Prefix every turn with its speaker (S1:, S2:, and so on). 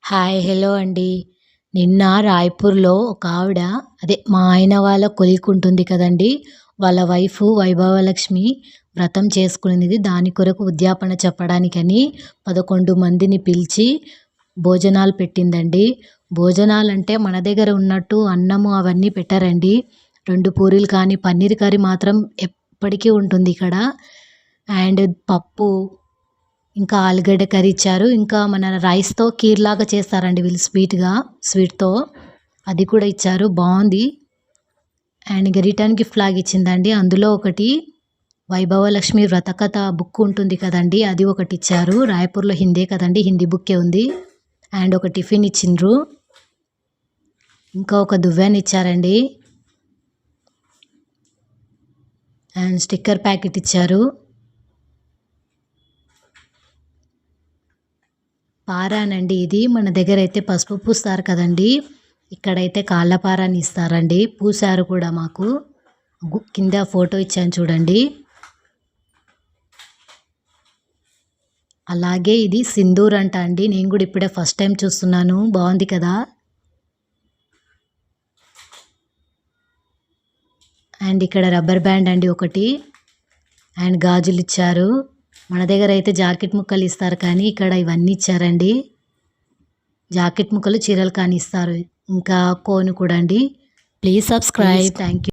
S1: Hi hello అండి. నిన్న రాయ్‌పూర్‌లో ఒక ఆవిడ మా ఆయన వాళ్ళ కొలీగ్ ఉంటుంది కదండీ! వాళ్ళ వైఫ్ వైభవలక్ష్మి వ్రతం చేసుకునేది. దాని కొరకు ఉద్యాపన చెప్పడానికని 11 మందిని పిలిచి భోజనాలు పెట్టిందండి. భోజనాలంటే మన దగ్గర ఉన్నట్టు అన్నము అవన్నీ పెట్టరండి. 2 పూరీలు కానీ, పన్నీర్ కర్రీ మాత్రం ఎప్పటికీ ఉంటుంది ఇక్కడ. అండ్ పప్పు, ఇంకా ఆలుగడ్డ కర్రీ ఇచ్చారు. ఇంకా మన రైస్‌తో కీర్ లాగా చేస్తారండి వీళ్ళు స్వీట్‌తో. అది కూడా ఇచ్చారు. బావుంది. అండ్ ఇంక రిటర్న్ గిఫ్ట్ లాగా ఇచ్చిందండి. అందులో ఒకటి వైభవలక్ష్మి వ్రతకథ బుక్ ఉంటుంది కదండీ! అది ఒకటి ఇచ్చారు. రాయ్‌పూర్‌లో హిందే కదండీ! హిందీ బుక్కే ఉంది. అండ్ ఒక టిఫిన్ ఇచ్చిండ్రు. ఇంకా ఒక దువ్వెన ఇచ్చారండి. అండ్ స్టిక్కర్ ప్యాకెట్ ఇచ్చారు. పారానండి ఇది. మన దగ్గరైతే పసుపు పూస్తారు కదండీ! ఇక్కడైతే కాళ్ళ పారాని ఇస్తారండి. పూసారు కూడా మాకు. కింద ఫోటో ఇచ్చాను చూడండి. అలాగే ఇది సింధూర్ అంట అండి. నేను కూడా ఇప్పుడే ఫస్ట్ టైం చూస్తున్నాను. బావుంది కదా! అండ్ ఇక్కడ రబ్బర్ బ్యాండ్ అండి ఒకటి. అండ్ గాజులు ఇచ్చారు. మన దగ్గర అయితే జాకెట్ ముక్కలు ఇస్తారు కానీ ఇక్కడ ఇవన్నీ ఇచ్చారండి. జాకెట్ ముక్కలు, చీరలు కానీ ఇస్తారు. ఇంకా కోన్ కూడా అండి. Please subscribe. Thank you.